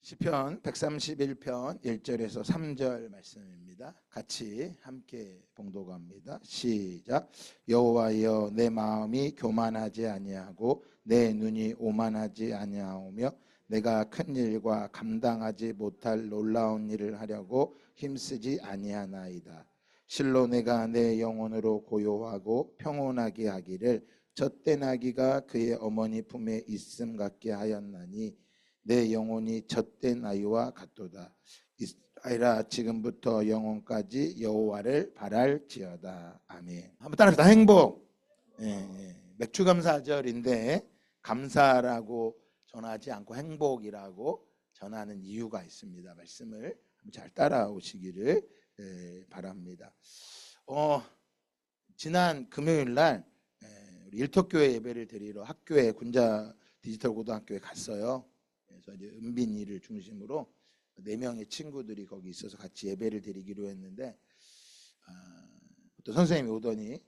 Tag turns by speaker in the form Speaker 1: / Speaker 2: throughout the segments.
Speaker 1: 시편 131편 1절에서 3절 말씀입니다. 같이 함께 봉독합니다. 시작. 여호와여, 내 마음이 교만하지 아니하고 내 눈이 오만하지 아니하오며 내가 큰 일과 감당하지 못할 놀라운 일을 하려고 힘쓰지 아니하나이다. 실로 내가 내 영혼으로 고요하고 평온하게 하기를 젖된 아기가 그의 어머니 품에 있음 같게 하였나니 내 영혼이 젖된 아이와 같도다. 이스라엘아, 지금부터 영혼까지 여호와를 바랄지어다. 아멘. 한번 따라합시다. 행복. 맥주감사절인데 감사라고 전하지 않고 행복이라고 전하는 이유가 있습니다. 말씀을 잘 따라오시기를 바랍니다. 지난 금요일 날 우리 일터교회 예배를 드리러 학교에 군자 디지털 고등학교에 갔어요. 그래서 이제 은빈이를 중심으로 4명의 친구들이 거기 있어서 같이 예배를 드리기로 했는데 또 선생님이 오더니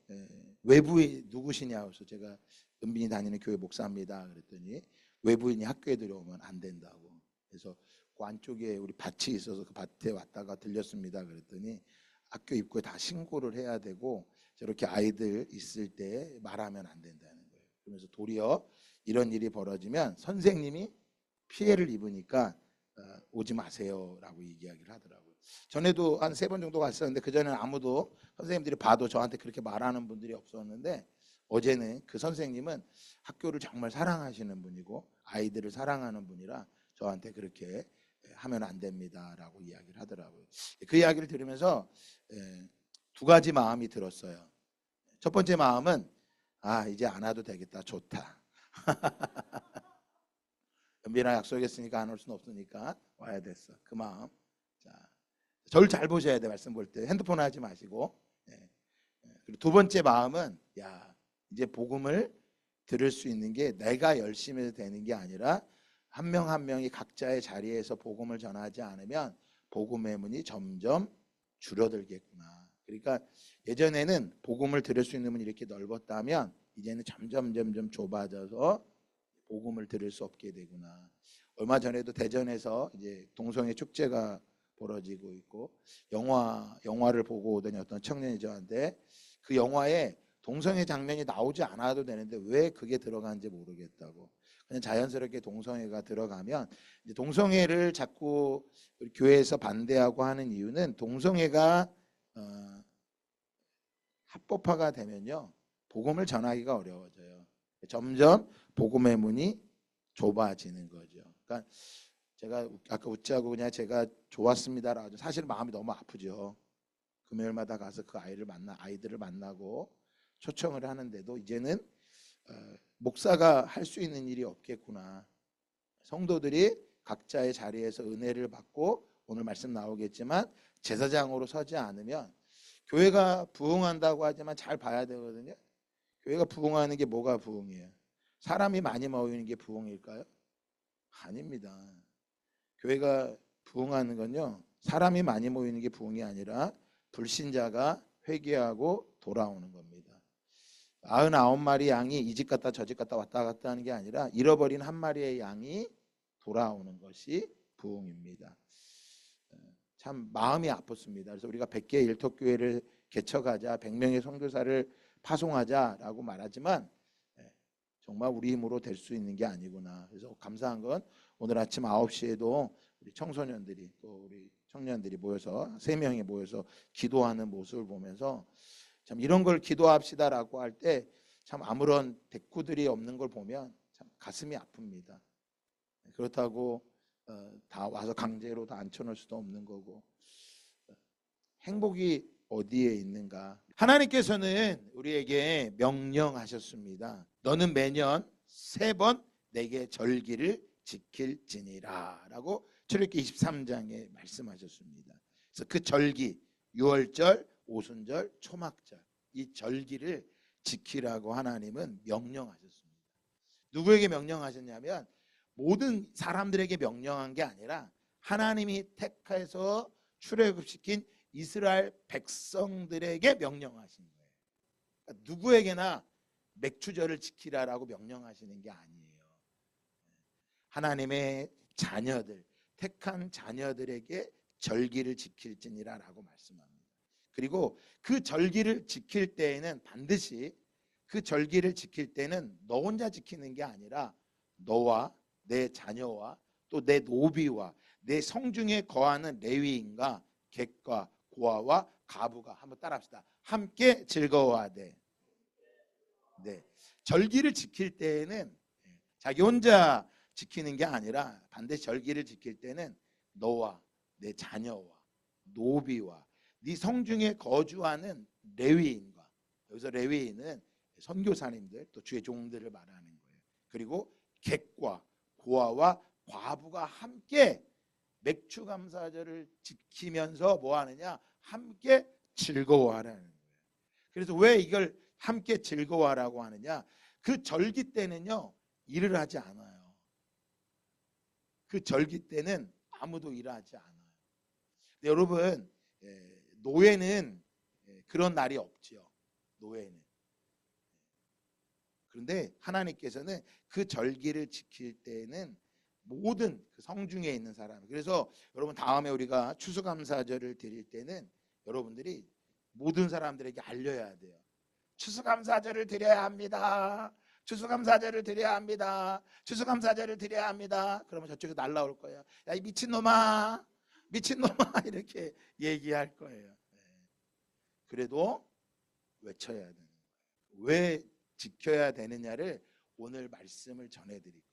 Speaker 1: 외부인 누구시냐 해서 제가 은빈이 다니는 교회 목사입니다 그랬더니 외부인이 학교에 들어오면 안 된다고. 그래서 그 안쪽에 우리 밭이 있어서 그 밭에 왔다가 들렸습니다 그랬더니 학교 입구에 다 신고를 해야 되고 저렇게 아이들 있을 때 말하면 안 된다는 거예요. 그러면서 도리어 이런 일이 벌어지면 선생님이 피해를 입으니까 오지 마세요라고 이야기를 하더라고요. 전에도 한 3번 정도 갔었는데 그전에는 아무도 선생님들이 봐도 저한테 그렇게 말하는 분들이 없었는데 어제는 그 선생님은 학교를 정말 사랑하시는 분이고 아이들을 사랑하는 분이라 저한테 그렇게 하면 안 됩니다라고 이야기를 하더라고요. 그 이야기를 들으면서 2가지 마음이 들었어요. 첫 번째 마음은 이제 안 와도 되겠다, 좋다. 은빈아 약속했으니까 안 올 수는 없으니까 와야 됐어. 그 마음. 자, 저를 잘 보셔야 돼. 말씀 볼 때 핸드폰 하지 마시고. 그리고 2번째 마음은 이제 복음을 들을 수 있는 게 내가 열심히 해서 되는 게 아니라 한 명 한 명이 각자의 자리에서 복음을 전하지 않으면 복음의 문이 점점 줄어들겠구나. 그러니까 예전에는 복음을 들을 수 있는 문이 이렇게 넓었다면 이제는 점점 좁아져서 복음을 들을 수 없게 되구나. 얼마 전에도 대전에서 이제 동성애 축제가 벌어지고 있고 영화를 보고 오더니 어떤 청년이 저한테 그 영화에 동성애 장면이 나오지 않아도 되는데 왜 그게 들어가는지 모르겠다고. 그냥 자연스럽게 동성애가 들어가면 이제 동성애를 자꾸 우리 교회에서 반대하고 하는 이유는 동성애가 합법화가 되면요 복음을 전하기가 어려워져요. 점점 복음의 문이 좁아지는 거죠. 그러니까 제가 아까 웃자고 그냥 제가 좋았습니다라고 사실 마음이 너무 아프죠. 금요일마다 가서 그 아이들을 만나고 초청을 하는데도 이제는 목사가 할 수 있는 일이 없겠구나. 성도들이 각자의 자리에서 은혜를 받고 오늘 말씀 나오겠지만 제사장으로 서지 않으면 교회가 부흥한다고 하지만 잘 봐야 되거든요. 교회가 부흥하는 게 뭐가 부흥이에요? 사람이 많이 모이는 게 부흥일까요? 아닙니다. 교회가 부흥하는 건요 사람이 많이 모이는 게 부흥이 아니라 불신자가 회개하고 돌아오는 겁니다. 99마리 양이 이 집 갔다 저 집 갔다 왔다 갔다 하는 게 아니라 잃어버린 한 마리의 양이 돌아오는 것이 부흥입니다. 참 마음이 아팠습니다. 그래서 우리가 100개의 일터교회를 개척하자, 100명의 선교사를 파송하자라고 말하지만 정말 우리 힘으로 될 수 있는 게 아니구나. 그래서 감사한 건 오늘 아침 9시에도 우리 청소년들이 또 우리 청년들이 모여서 3명이 모여서 기도하는 모습을 보면서 참 이런 걸 기도합시다라고 할 때 참 아무런 대꾸들이 없는 걸 보면 참 가슴이 아픕니다. 그렇다고 다 와서 강제로 다 앉혀놓을 수도 없는 거고 행복이 어디에 있는가? 하나님께서는 우리에게 명령하셨습니다. 너는 매년 3번 내게 절기를 지킬지니라 라고 출애굽기 23장에 말씀하셨습니다. 그래서 그 절기 유월절, 오순절, 초막절 이 절기를 지키라고 하나님은 명령하셨습니다. 누구에게 명령하셨냐면 모든 사람들에게 명령한 게 아니라 하나님이 택해서 출애굽시킨 이스라엘 백성들에게 명령하신 거예요. 그러니까 누구에게나 맥추절을 지키라라고 명령하시는 게 아니에요. 하나님의 자녀들, 택한 자녀들에게 절기를 지킬지니라라고 말씀합니다. 그리고 그 절기를 지킬 때에는 반드시 그 절기를 지킬 때는 너 혼자 지키는 게 아니라 너와 내 자녀와 또 내 노비와 내 성중에 거하는 레위인과 객과 고아와 가부가 한번 따라합시다. 함께 즐거워하되. 네. 절기를 지킬 때에는 자기 혼자 지키는 게 아니라 반드시 절기를 지킬 때는 너와 내 자녀와 노비와 네 성중에 거주하는 레위인과, 여기서 레위인은 선교사님들 또 주의 종들을 말하는 거예요. 그리고 객과 고아와 과부가 함께 맥주 감사절을 지키면서 뭐 하느냐? 함께 즐거워하라는 거예요. 그래서 왜 이걸 함께 즐거워하라고 하느냐? 그 절기 때는요 일을 하지 않아요. 그 절기 때는 아무도 일하지 않아요. 여러분, 노예는 그런 날이 없지요. 노예는. 그런데 하나님께서는 그 절기를 지킬 때에는 모든 그 성중에 있는 사람, 그래서 여러분 다음에 우리가 추수감사절을 드릴 때는 여러분들이 모든 사람들에게 알려야 돼요. 추수감사절을 드려야 합니다. 추수감사절을 드려야 합니다. 추수감사절을 드려야 합니다. 그러면 저쪽에 날라올 거예요. 야, 이 미친놈아, 미친놈아 이렇게 얘기할 거예요. 그래도 외쳐야 되는 거예요. 왜 지켜야 되느냐를 오늘 말씀을 전해드릴 거예요.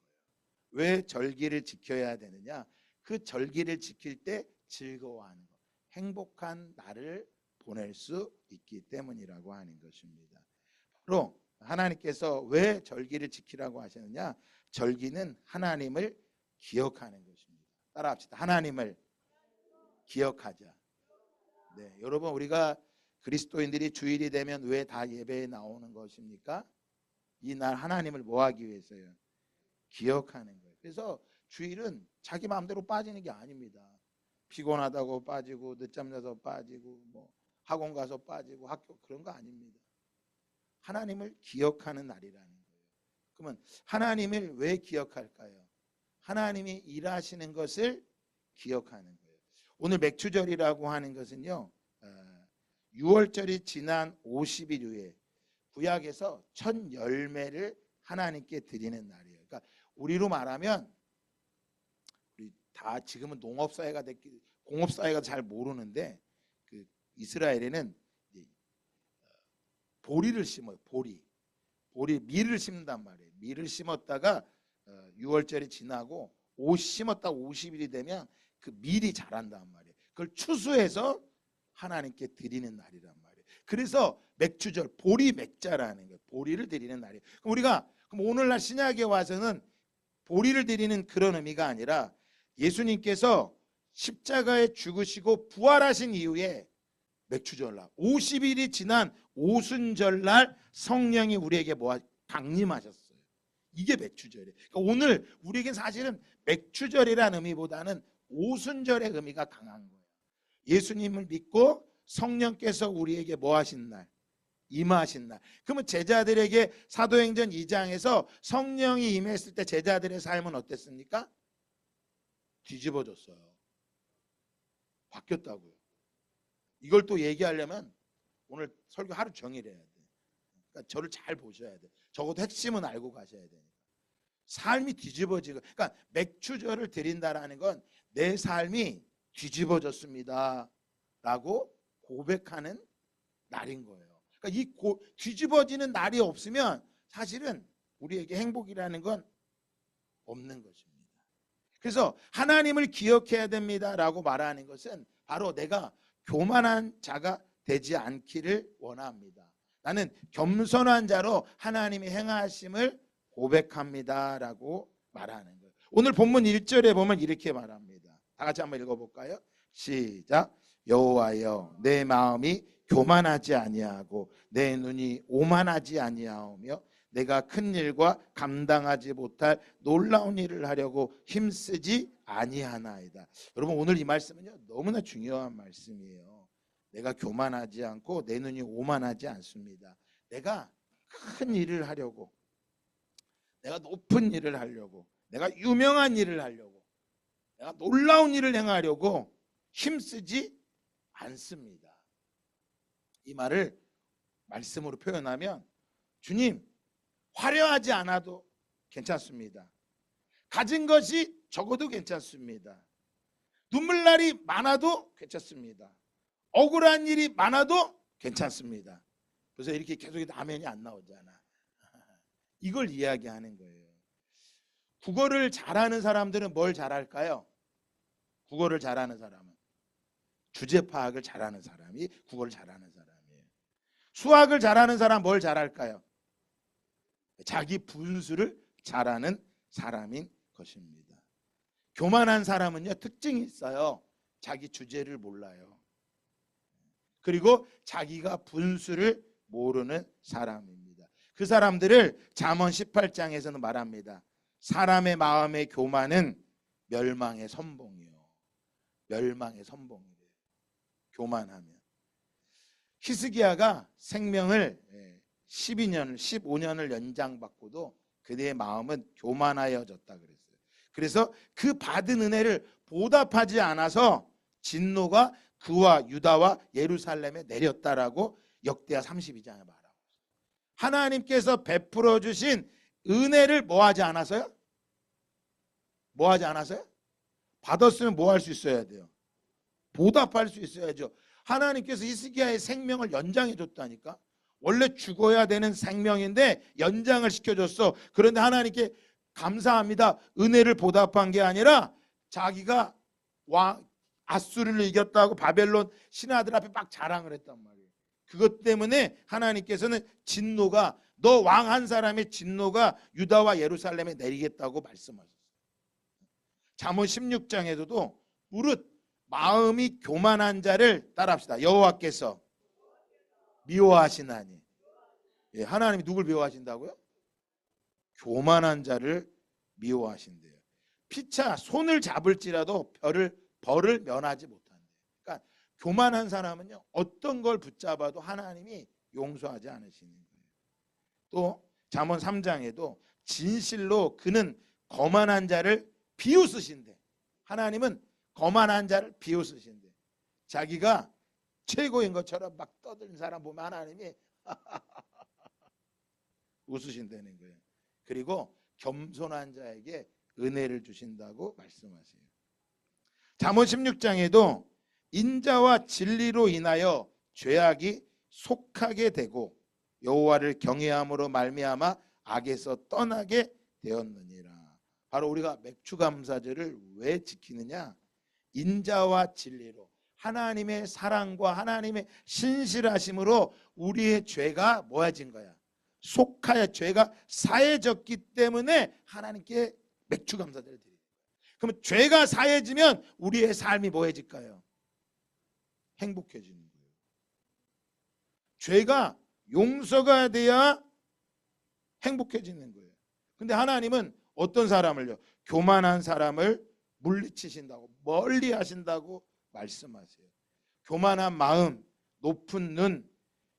Speaker 1: 왜 절기를 지켜야 되느냐? 그 절기를 지킬 때 즐거워하는 것, 행복한 날을 보낼 수 있기 때문이라고 하는 것입니다. 바로 하나님께서 왜 절기를 지키라고 하시느냐? 절기는 하나님을 기억하는 것입니다. 따라합시다. 하나님을 기억하자. 네, 여러분 우리가 그리스도인들이 주일이 되면 왜 다 예배에 나오는 것입니까? 이 날 하나님을 뭐 하기 위해서요? 기억하는 거예요. 그래서 주일은 자기 마음대로 빠지는 게 아닙니다. 피곤하다고 빠지고 늦잠 자서 빠지고 뭐 학원 가서 빠지고 학교 그런 거 아닙니다. 하나님을 기억하는 날이라는 거예요. 그러면 하나님을 왜 기억할까요? 하나님이 일하시는 것을 기억하는 거예요. 오늘 맥주절이라고 하는 것은요 6월절이 지난 50일 후에 구약에서 첫 열매를 하나님께 드리는 날이에요. 그러니까 우리로 말하면 우리 다 지금은 농업사회가 됐기, 공업사회가 잘 모르는데 그 이스라엘에는 보리를 심어요. 보리 밀을 심는단 말이에요. 밀을 심었다가 6월절이 지나고 심었다 50일이 되면 그 밀이 자란단 말이에요. 그걸 추수해서 하나님께 드리는 날이란 말이에요. 그래서 맥주절, 보리 맥자라는 거예요. 보리를 드리는 날이에요. 그럼 오늘날 신약에 와서는 보리를 드리는 그런 의미가 아니라 예수님께서 십자가에 죽으시고 부활하신 이후에 맥주절날 50일이 지난 오순절날 성령이 우리에게 강림하셨어요. 이게 맥주절이에요. 그러니까 오늘 우리에게 사실은 맥주절이라는 의미보다는 오순절의 의미가 강한 거예요. 예수님을 믿고 성령께서 우리에게 뭐 하신 날? 임하신 날. 그러면 제자들에게 사도행전 2장에서 성령이 임했을 때 제자들의 삶은 어땠습니까? 뒤집어졌어요. 바뀌었다고요. 이걸 또 얘기하려면 오늘 설교 하루 종일 해야 돼. 그러니까 저를 잘 보셔야 돼. 적어도 핵심은 알고 가셔야 되니까. 삶이 뒤집어지고, 그러니까 맥주절을 드린다라는 건 내 삶이 뒤집어졌습니다 라고 고백하는 날인 거예요. 그러니까 이 뒤집어지는 날이 없으면 사실은 우리에게 행복이라는 건 없는 것입니다. 그래서 하나님을 기억해야 됩니다라고 말하는 것은 바로 내가 교만한 자가 되지 않기를 원합니다. 나는 겸손한 자로 하나님이 행하심을 고백합니다라고 말하는 거예요. 오늘 본문 1절에 보면 이렇게 말합니다. 다 같이 한번 읽어볼까요? 시작. 여호와여, 내 마음이 교만하지 아니하고 내 눈이 오만하지 아니하오며 내가 큰 일과 감당하지 못할 놀라운 일을 하려고 힘쓰지 아니하나이다. 여러분 오늘 이 말씀은요 너무나 중요한 말씀이에요. 내가 교만하지 않고 내 눈이 오만하지 않습니다. 내가 큰 일을 하려고, 내가 높은 일을 하려고, 내가 유명한 일을 하려고, 내가 놀라운 일을 행하려고 힘쓰지 않습니다. 이 말을 말씀으로 표현하면, 주님, 화려하지 않아도 괜찮습니다. 가진 것이 적어도 괜찮습니다. 눈물날이 많아도 괜찮습니다. 억울한 일이 많아도 괜찮습니다. 그래서 이렇게 계속 아멘이 안 나오잖아. 이걸 이야기하는 거예요. 국어를 잘하는 사람들은 뭘 잘할까요? 국어를 잘하는 사람은 주제 파악을 잘하는 사람이 국어를 잘하는 사람이에요. 수학을 잘하는 사람 뭘 잘할까요? 자기 분수를 잘하는 사람인 것입니다. 교만한 사람은요, 특징이 있어요. 자기 주제를 몰라요. 그리고 자기가 분수를 모르는 사람입니다. 그 사람들을 잠언 18장에서는 말합니다. 사람의 마음의 교만은 멸망의 선봉이요. 멸망의 선봉이래요. 교만하면. 히스기야가 생명을 15년을 연장받고도 그대의 마음은 교만하여졌다 그랬어요. 그래서 그 받은 은혜를 보답하지 않아서 진노가 그와 유다와 예루살렘에 내렸다라고 역대하 32장에 말하고 있어요. 하나님께서 베풀어 주신 은혜를 뭐하지 않아서요? 뭐하지 않아서요? 받았으면 뭐 할 수 있어야 돼요? 보답할 수 있어야죠. 하나님께서 히스기야의 생명을 연장해 줬다니까. 원래 죽어야 되는 생명인데 연장을 시켜줬어. 그런데 하나님께 감사합니다, 은혜를 보답한 게 아니라 자기가 아수르를 이겼다고 바벨론 신하들 앞에 막 자랑을 했단 말이에요. 그것 때문에 하나님께서는 진노가, 너 왕 한 사람의 진노가 유다와 예루살렘에 내리겠다고 말씀하셨어요. 잠언 16장에도 무릇 마음이 교만한 자를 따라합시다. 여호와께서 미워하시나니. 예, 하나님이 누굴 미워하신다고요? 교만한 자를 미워하신대요. 피차 손을 잡을지라도 벌을 면하지 못한대요. 그러니까 교만한 사람은요, 어떤 걸 붙잡아도 하나님이 용서하지 않으시는 거예요. 또 잠언 3장에도 진실로 그는 거만한 자를 비웃으신대. 하나님은 거만한 자를 비웃으신대. 자기가 최고인 것처럼 막 떠드는 사람 보면 하나님이 웃으신다는 거예요. 그리고 겸손한 자에게 은혜를 주신다고 말씀하세요. 잠언 16장에도 인자와 진리로 인하여 죄악이 속하게 되고 여호와를 경외함으로 말미암아 악에서 떠나게 되었느니라. 바로 우리가 맥추감사절을 왜 지키느냐? 인자와 진리로, 하나님의 사랑과 하나님의 신실하심으로 우리의 죄가 뭐해진 거야? 속하여 죄가 사해졌기 때문에 하나님께 맥추감사절을 드립니다. 그러면 죄가 사해지면 우리의 삶이 뭐해질까요? 행복해지는 거예요. 죄가 용서가 돼야 행복해지는 거예요. 근데 하나님은 어떤 사람을요? 교만한 사람을 물리치신다고, 멀리 하신다고 말씀하세요. 교만한 마음, 높은 눈,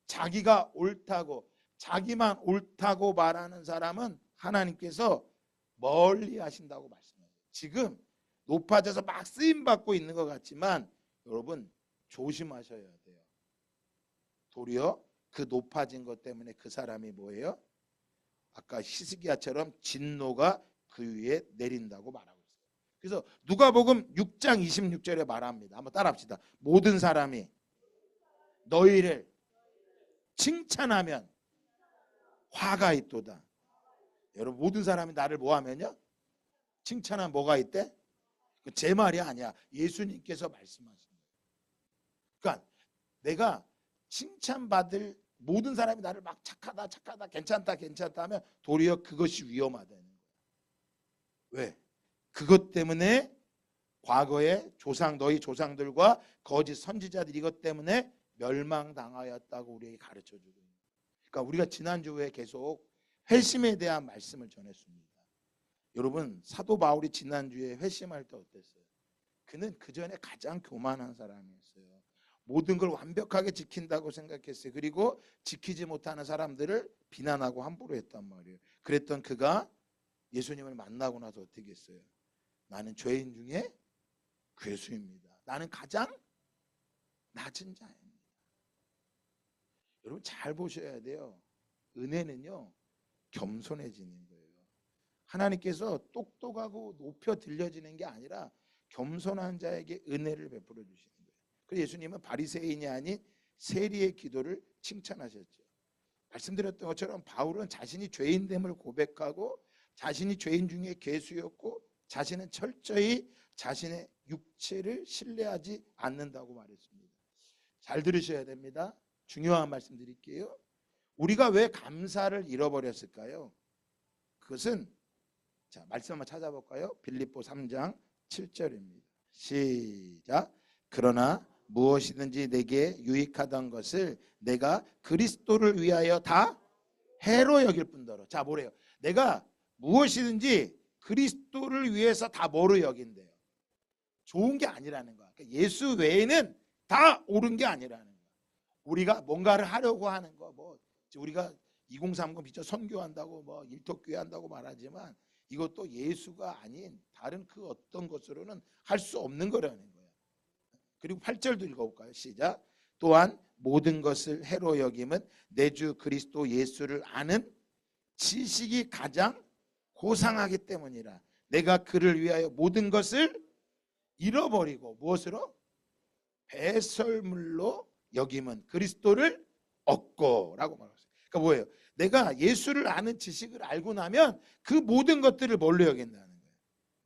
Speaker 1: 자기가 옳다고, 자기만 옳다고 말하는 사람은 하나님께서 멀리 하신다고 말씀하세요. 지금 높아져서 막 쓰임 받고 있는 것 같지만 여러분 조심하셔야 돼요. 도리어 그 높아진 것 때문에 그 사람이 뭐예요? 아까 히스기야처럼 진노가 그 위에 내린다고 말하고 있어요. 그래서 누가복음 6장 26절에 말합니다. 한번 따라합시다. 모든 사람이 너희를 칭찬하면 화가 있도다. 여러분, 모든 사람이 나를 뭐하면요? 칭찬하면 뭐가 있대? 제 말이 아니야. 예수님께서 말씀하신 거예요. 그러니까 내가 칭찬받을, 모든 사람이 나를 막 착하다 괜찮다 하면 도리어 그것이 위험하다는 거예요. 왜? 그것 때문에 과거에 너희 조상들과 거짓 선지자들 이것 때문에 멸망당하였다고 우리에게 가르쳐주고 있는 거예요. 그러니까 우리가 지난주에 계속 회심에 대한 말씀을 전했습니다. 여러분, 사도 바울이 지난주에 회심할 때 어땠어요? 그는 그전에 가장 교만한 사람이었어요. 모든 걸 완벽하게 지킨다고 생각했어요. 그리고 지키지 못하는 사람들을 비난하고 함부로 했단 말이에요. 그랬던 그가 예수님을 만나고 나서 어떻게 했어요? 나는 죄인 중에 괴수입니다. 나는 가장 낮은 자입니다. 여러분 잘 보셔야 돼요. 은혜는요 겸손해지는 거예요. 하나님께서 똑똑하고 높여 들려지는 게 아니라 겸손한 자에게 은혜를 베풀어 주시는 거예요. 그래서 예수님은 바리새인이 아닌 세리의 기도를 칭찬하셨죠. 말씀드렸던 것처럼 바울은 자신이 죄인됨을 고백하고 자신이 죄인 중에 괴수였고 자신은 철저히 자신의 육체를 신뢰하지 않는다고 말했습니다. 잘 들으셔야 됩니다. 중요한 말씀 드릴게요. 우리가 왜 감사를 잃어버렸을까요? 그것은 자, 말씀 한번 찾아볼까요? 빌립보 3장 7절입니다. 시작. 그러나 무엇이든지 내게 유익하던 것을 내가 그리스도를 위하여 다 해로 여길 뿐더러. 자, 뭐래요? 내가 무엇이든지 그리스도를 위해서 다 뭐로 여긴대요? 좋은 게 아니라는 거야. 그러니까 예수 외에는 다 옳은 게 아니라는 거야. 우리가 뭔가를 하려고 하는 거, 뭐 우리가 2030 비전 선교한다고 뭐 일터교회 한다고 말하지만 이것도 예수가 아닌 다른 그 어떤 것으로는 할 수 없는 거라는 거야. 그리고 8절도 읽어볼까요? 시작. 또한 모든 것을 해로 여김은 내 주 그리스도 예수를 아는 지식이 가장 고상하기 때문이라. 내가 그를 위하여 모든 것을 잃어버리고 무엇으로? 배설물로 여김은 그리스도를 얻고 라고 말했어요. 그러니까 뭐예요? 내가 예수를 아는 지식을 알고 나면 그 모든 것들을 뭘로 여긴다는 거예요.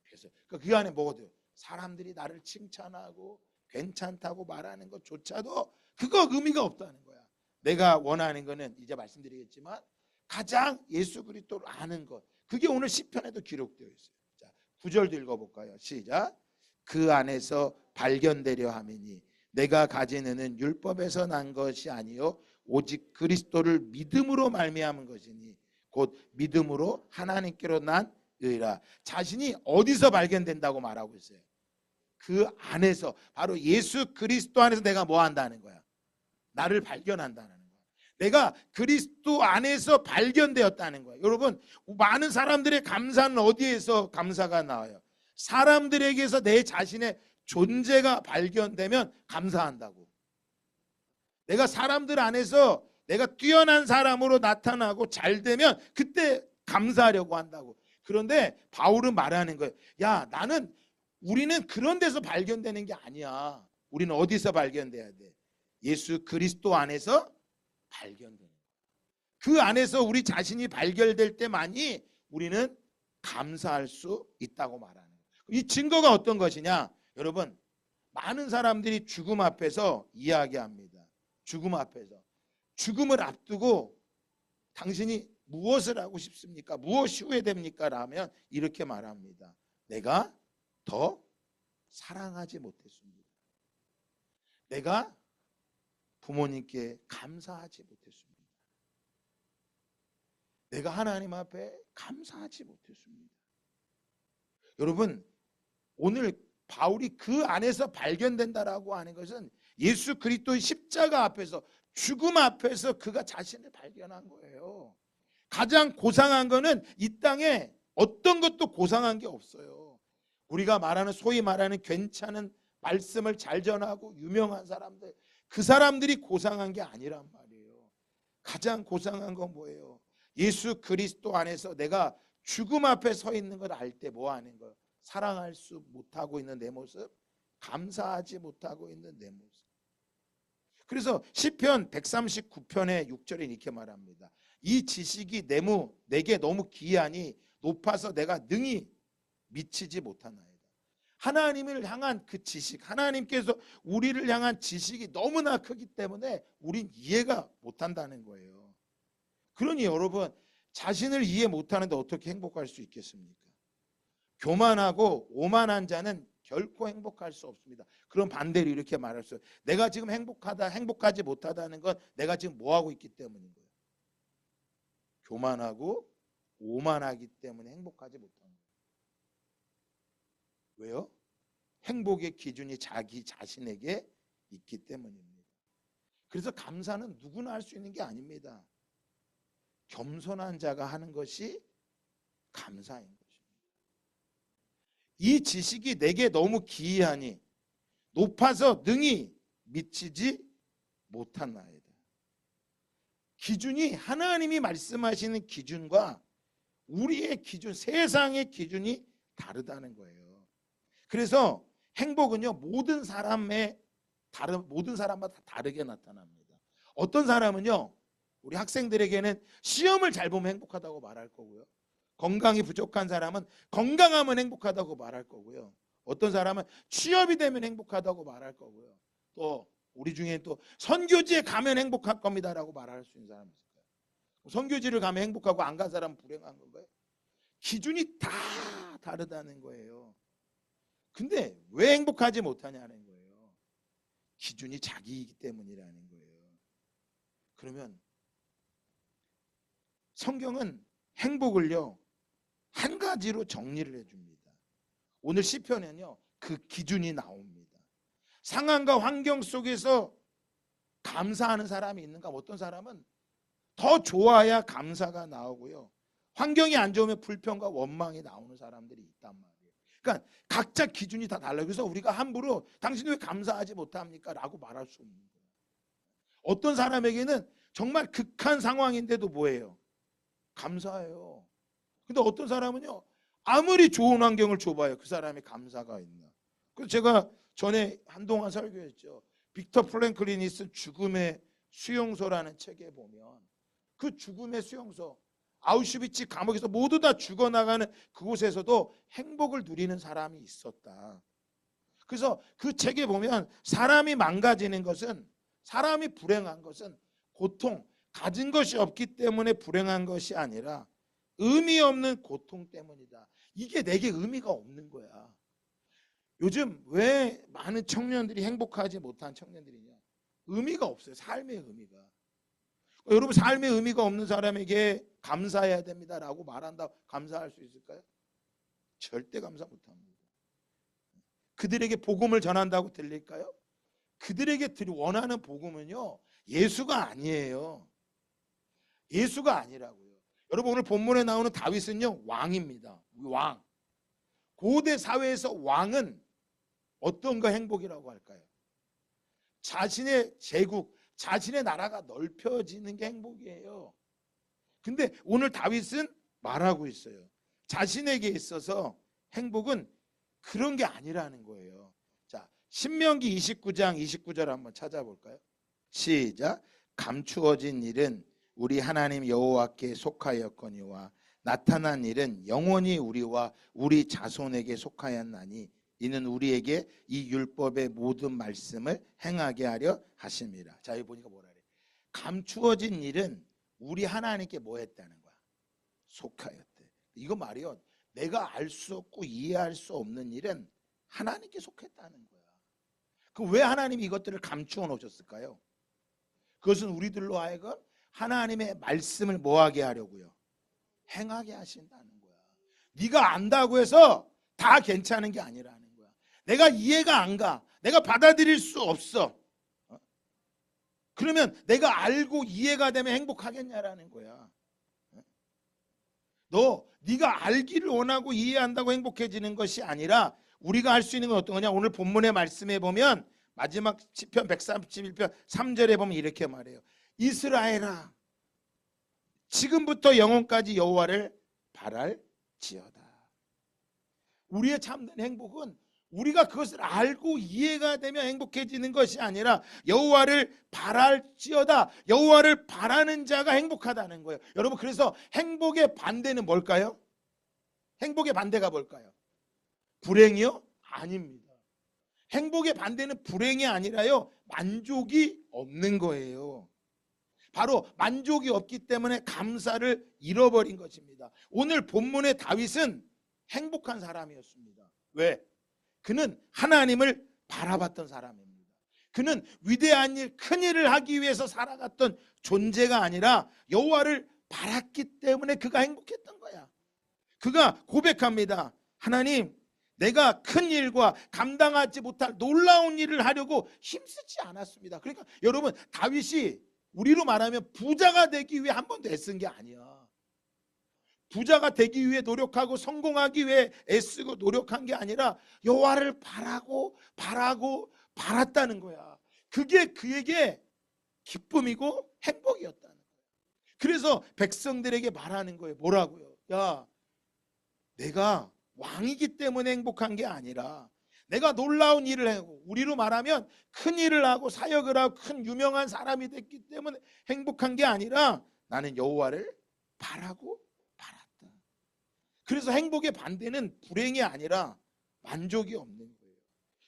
Speaker 1: 그래서 그 안에 뭐거든? 사람들이 나를 칭찬하고 괜찮다고 말하는 것조차도 그거 의미가 없다는 거야. 내가 원하는 거는 이제 말씀드리겠지만 가장 예수 그리스도를 아는 것. 그게 오늘 시편에도 기록되어 있어요. 자, 9절도 읽어볼까요? 시작. 그 안에서 발견되려 함이니 내가 가진 은은 율법에서 난 것이 아니요 오직 그리스도를 믿음으로 말미암은 것이니 곧 믿음으로 하나님께로 난 의라. 자신이 어디서 발견된다고 말하고 있어요? 그 안에서, 바로 예수 그리스도 안에서 내가 뭐 한다는 거야? 나를 발견한다는 거야. 내가 그리스도 안에서 발견되었다는 거야. 여러분, 많은 사람들의 감사는 어디에서 감사가 나와요? 사람들에게서 내 자신의 존재가 발견되면 감사한다고. 내가 사람들 안에서 내가 뛰어난 사람으로 나타나고 잘 되면 그때 감사하려고 한다고. 그런데 바울은 말하는 거예요. 야, 우리는 그런 데서 발견되는 게 아니야. 우리는 어디서 발견돼야 돼? 예수 그리스도 안에서 발견되는 거야. 그 안에서 우리 자신이 발견될 때만이 우리는 감사할 수 있다고 말하는 거예요. 이 증거가 어떤 것이냐? 여러분, 많은 사람들이 죽음 앞에서 이야기합니다. 죽음 앞에서. 죽음을 앞두고 당신이 무엇을 하고 싶습니까? 무엇이 후회됩니까? 라면 이렇게 말합니다. 내가 더 사랑하지 못했습니다. 내가 부모님께 감사하지 못했습니다. 내가 하나님 앞에 감사하지 못했습니다. 여러분, 오늘 바울이 그 안에서 발견된다라고 하는 것은 예수 그리스도의 십자가 앞에서, 죽음 앞에서 그가 자신을 발견한 거예요. 가장 고상한 거는 이 땅에 어떤 것도 고상한 게 없어요. 우리가 말하는, 소위 말하는 괜찮은 말씀을 잘 전하고 유명한 사람들, 그 사람들이 고상한 게 아니란 말이에요. 가장 고상한 건 뭐예요? 예수 그리스도 안에서 내가 죽음 앞에 서 있는 걸 알 때 뭐 하는 거예요? 사랑할 수 못하고 있는 내 모습, 감사하지 못하고 있는 내 모습. 그래서 시편 139편의 6절에 이렇게 말합니다. 이 지식이 내게 너무 기이하니 높아서 내가 능히 미치지 못하나이다. 하나님을 향한 그 지식, 하나님께서 우리를 향한 지식이 너무나 크기 때문에 우린 이해가 못한다는 거예요. 그러니 여러분, 자신을 이해 못하는데 어떻게 행복할 수 있겠습니까? 교만하고 오만한 자는 결코 행복할 수 없습니다. 그럼 반대로 이렇게 말할 수 있어요. 내가 지금 행복하지 못하다는 건 내가 지금 뭐 하고 있기 때문인 거예요. 교만하고 오만하기 때문에 행복하지 못하는 거예요. 왜요? 행복의 기준이 자기 자신에게 있기 때문입니다. 그래서 감사는 누구나 할 수 있는 게 아닙니다. 겸손한 자가 하는 것이 감사인 것입니다. 이 지식이 내게 너무 기이하니 높아서 능히 미치지 못하나이다. 기준이 하나님이 말씀하시는 기준과 우리의 기준, 세상의 기준이 다르다는 거예요. 그래서 행복은요, 모든 사람마다 다르게 나타납니다. 어떤 사람은요, 우리 학생들에게는 시험을 잘 보면 행복하다고 말할 거고요. 건강이 부족한 사람은 건강하면 행복하다고 말할 거고요. 어떤 사람은 취업이 되면 행복하다고 말할 거고요. 또 우리 중에 또 선교지에 가면 행복할 겁니다라고 말할 수 있는 사람이 있을까요? 선교지를 가면 행복하고 안 간 사람은 불행한 건가요? 기준이 다 다르다는 거예요. 근데 왜 행복하지 못하냐는 거예요. 기준이 자기이기 때문이라는 거예요. 그러면 성경은 행복을요, 한 가지로 정리를 해줍니다. 오늘 시편에는요, 그 기준이 나옵니다. 상황과 환경 속에서 감사하는 사람이 있는가? 어떤 사람은 더 좋아야 감사가 나오고요, 환경이 안 좋으면 불평과 원망이 나오는 사람들이 있단 말이에요. 그러니까 각자 기준이 다 달라요. 그래서 우리가 함부로 당신 왜 감사하지 못합니까? 라고 말할 수 없는 거예요. 어떤 사람에게는 정말 극한 상황인데도 뭐예요? 감사해요. 근데 어떤 사람은요, 아무리 좋은 환경을 줘봐요, 그 사람이 감사가 있나? 그래서 제가 전에 한동안 설교했죠. 빅터 프랭클린이 쓴 죽음의 수용소라는 책에 보면 그 죽음의 수용소, 아우슈비츠 감옥에서 모두 다 죽어나가는 그곳에서도 행복을 누리는 사람이 있었다. 그래서 그 책에 보면 사람이 망가지는 것은, 사람이 불행한 것은 고통, 가진 것이 없기 때문에 불행한 것이 아니라 의미 없는 고통 때문이다. 이게 내게 의미가 없는 거야. 요즘 왜 많은 청년들이 행복하지 못한 청년들이냐? 의미가 없어요. 삶의 의미가. 여러분, 삶의 의미가 없는 사람에게 감사해야 됩니다라고 말한다, 감사할 수 있을까요? 절대 감사 못합니다. 그들에게 복음을 전한다고 들릴까요? 그들에게 원하는 복음은요, 예수가 아니에요. 예수가 아니라고요. 여러분, 오늘 본문에 나오는 다윗은요, 왕입니다. 왕. 고대 사회에서 왕은 어떤 거 행복이라고 할까요? 자신의 제국, 자신의 나라가 넓혀지는 게 행복이에요. 근데 오늘 다윗은 말하고 있어요. 자신에게 있어서 행복은 그런 게 아니라는 거예요. 자, 신명기 29장 29절 한번 찾아볼까요? 시작. 감추어진 일은 우리 하나님 여호와께 속하였거니와 나타난 일은 영원히 우리와 우리 자손에게 속하였나니 이는 우리에게 이 율법의 모든 말씀을 행하게 하려 하심이라. 자, 여기 보니까 뭐라 그래? 감추어진 일은 우리 하나님께 뭐 했다는 거야? 속하였대. 이거 말이요, 내가 알 수 없고 이해할 수 없는 일은 하나님께 속했다는 거야. 그럼 왜 하나님이 이것들을 감추어 놓으셨을까요? 그것은 우리들로 하여금 하나님의 말씀을 뭐하게 하려고요? 행하게 하신다는 거야. 네가 안다고 해서 다 괜찮은 게 아니라는 거야. 내가 이해가 안 가, 내가 받아들일 수 없어. 그러면 내가 알고 이해가 되면 행복하겠냐라는 거야. 네가 알기를 원하고 이해한다고 행복해지는 것이 아니라 우리가 할 수 있는 건 어떤 거냐? 오늘 본문의 말씀에 보면 마지막 시편 131편 3절에 보면 이렇게 말해요. 이스라엘아, 지금부터 영원까지 여호와를 바랄지어다. 우리의 참된 행복은 우리가 그것을 알고 이해가 되면 행복해지는 것이 아니라 여호와를 바랄지어다. 여호와를 바라는 자가 행복하다는 거예요. 여러분, 그래서 행복의 반대는 뭘까요? 행복의 반대가 뭘까요? 불행이요? 아닙니다. 행복의 반대는 불행이 아니라요, 만족이 없는 거예요. 바로 만족이 없기 때문에 감사를 잃어버린 것입니다. 오늘 본문의 다윗은 행복한 사람이었습니다. 왜? 그는 하나님을 바라봤던 사람입니다. 그는 위대한 일, 큰 일을 하기 위해서 살아갔던 존재가 아니라 여호와를 바랐기 때문에 그가 행복했던 거야. 그가 고백합니다. 하나님, 내가 큰 일과 감당하지 못할 놀라운 일을 하려고 힘쓰지 않았습니다. 그러니까 여러분, 다윗이 우리로 말하면 부자가 되기 위해 한 번도 애쓴 게 아니야. 부자가 되기 위해 노력하고 성공하기 위해 애쓰고 노력한 게 아니라 여호와를 바라고 바랐다는 거야. 그게 그에게 기쁨이고 행복이었다는 거야. 그래서 백성들에게 말하는 거예요. 뭐라고요? 야, 내가 왕이기 때문에 행복한 게 아니라 내가 놀라운 일을 하고, 우리로 말하면 큰 일을 하고 사역을 하고 큰 유명한 사람이 됐기 때문에 행복한 게 아니라 나는 여호와를 바라고 바랐다. 그래서 행복의 반대는 불행이 아니라 만족이 없는 거예요.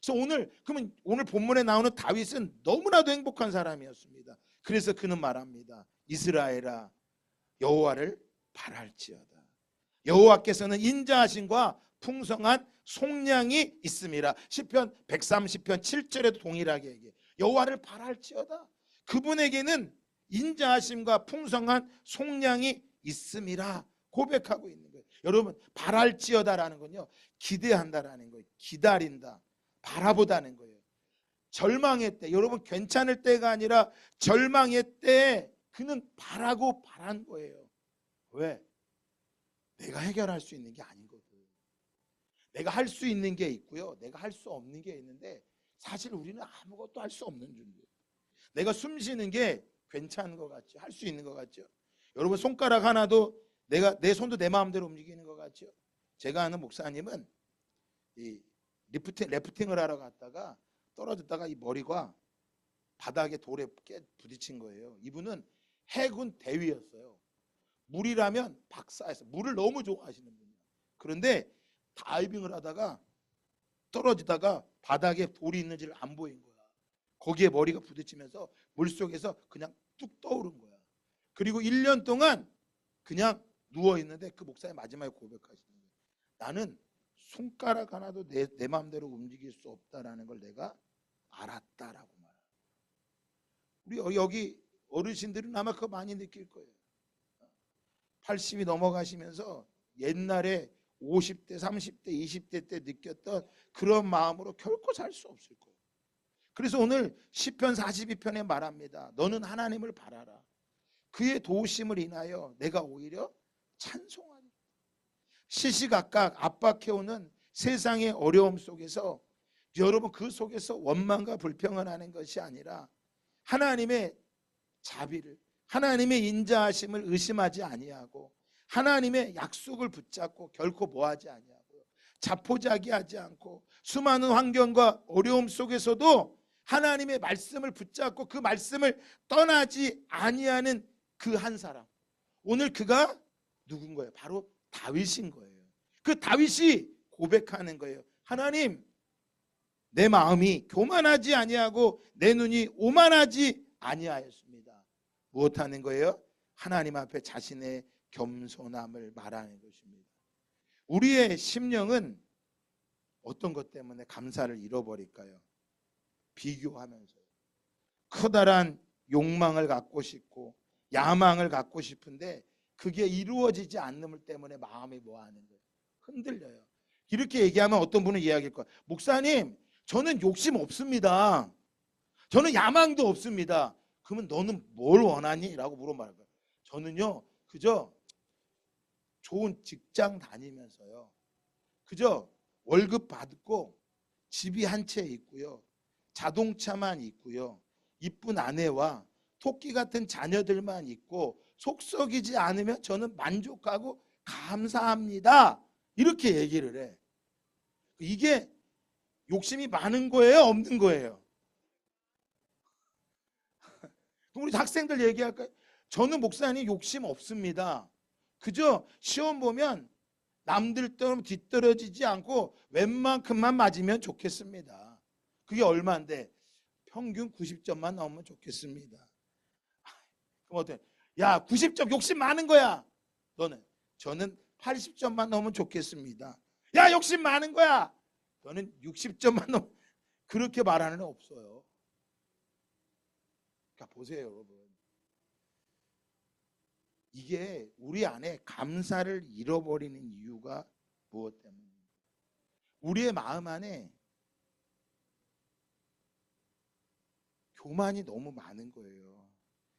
Speaker 1: 그래서 그러면 오늘 본문에 나오는 다윗은 너무나도 행복한 사람이었습니다. 그래서 그는 말합니다. 이스라엘아, 여호와를 바랄지어다. 여호와께서는 인자하심과 풍성한 속량이 있음이라. 시편 130편 7절에도 동일하게 얘기해요. 여호와를 바랄지어다. 그분에게는 인자하심과 풍성한 속량이 있음이라 고백하고 있는 거예요. 여러분, 바랄지어다라는 건요, 기대한다라는 거예요. 기다린다, 바라보다는 거예요. 절망의 때, 여러분 괜찮을 때가 아니라 절망의 때에 그는 바라고 바란 거예요. 왜? 내가 해결할 수 있는 게 아니거든. 내가 할 수 있는 게 있고요, 내가 할 수 없는 게 있는데 사실 우리는 아무것도 할 수 없는 존재예요. 내가 숨 쉬는 게 괜찮은 것 같죠? 할 수 있는 것 같죠? 여러분, 손가락 하나도 내 손도 내 마음대로 움직이는 것 같죠? 제가 아는 목사님은 이 래프팅을 하러 갔다가 떨어졌다가 이 머리가 바닥에 돌에 깨 부딪힌 거예요. 이분은 해군 대위였어요. 물이라면 박사였어요. 물을 너무 좋아하시는 분이에요. 그런데 다이빙을 하다가 떨어지다가 바닥에 돌이 있는지를 안 보인 거야. 거기에 머리가 부딪히면서 물속에서 그냥 뚝 떠오른 거야. 그리고 1년 동안 그냥 누워 있는데 그 목사님 마지막에 고백하시는 거예요. 나는 손가락 하나도 내 마음대로 움직일 수 없다라는 걸 내가 알았다라고 말해요. 우리 여기 어르신들은 아마 그거 많이 느낄 거예요. 80이 넘어가시면서 옛날에 50대, 30대, 20대 때 느꼈던 그런 마음으로 결코 살 수 없을 거예요. 그래서 오늘 시편 42편에 말합니다. 너는 하나님을 바라라. 그의 도우심을 인하여 내가 오히려 찬송하리. 시시각각 압박해오는 세상의 어려움 속에서 여러분, 그 속에서 원망과 불평을 하는 것이 아니라 하나님의 자비를, 하나님의 인자하심을 의심하지 아니하고 하나님의 약속을 붙잡고 결코 뭐하지 아니하고 자포자기하지 않고 수많은 환경과 어려움 속에서도 하나님의 말씀을 붙잡고 그 말씀을 떠나지 아니하는 그 한 사람, 오늘 그가 누군 거예요? 바로 다윗인 거예요. 그 다윗이 고백하는 거예요. 하나님, 내 마음이 교만하지 아니하고 내 눈이 오만하지 아니하였습니다. 무엇하는 거예요? 하나님 앞에 자신의 겸손함을 말하는 것입니다. 우리의 심령은 어떤 것 때문에 감사를 잃어버릴까요? 비교하면서 커다란 욕망을 갖고 싶고 야망을 갖고 싶은데 그게 이루어지지 않는 때문에 마음이 뭐하는 거예요? 흔들려요. 이렇게 얘기하면 어떤 분은 이야기할 거예요. 목사님, 저는 욕심 없습니다. 저는 야망도 없습니다. 그러면 너는 뭘 원하니? 라고 물어봐요. 저는요, 그저 좋은 직장 다니면서요, 그저 월급 받고 집이 한 채 있고요, 자동차만 있고요, 이쁜 아내와 토끼 같은 자녀들만 있고 속썩이지 않으면 저는 만족하고 감사합니다. 이렇게 얘기를 해. 이게 욕심이 많은 거예요? 없는 거예요? 우리 학생들 얘기할까요? 저는 목사님 욕심 없습니다. 그저 시험 보면 남들처럼 뒤떨어지지 않고 웬만큼만 맞으면 좋겠습니다. 그게 얼마인데? 평균 90점만 나오면 좋겠습니다. 그럼 어때? 야, 90점 욕심 많은 거야. 너는? 저는 80점만 넣으면 좋겠습니다. 야, 욕심 많은 거야. 너는 60점만 넣으면. 그렇게 말하는 애 없어요. 그러니까 보세요, 여러분. 이게 우리 안에 감사를 잃어버리는 이유가 무엇 때문입니까? 우리의 마음 안에 교만이 너무 많은 거예요.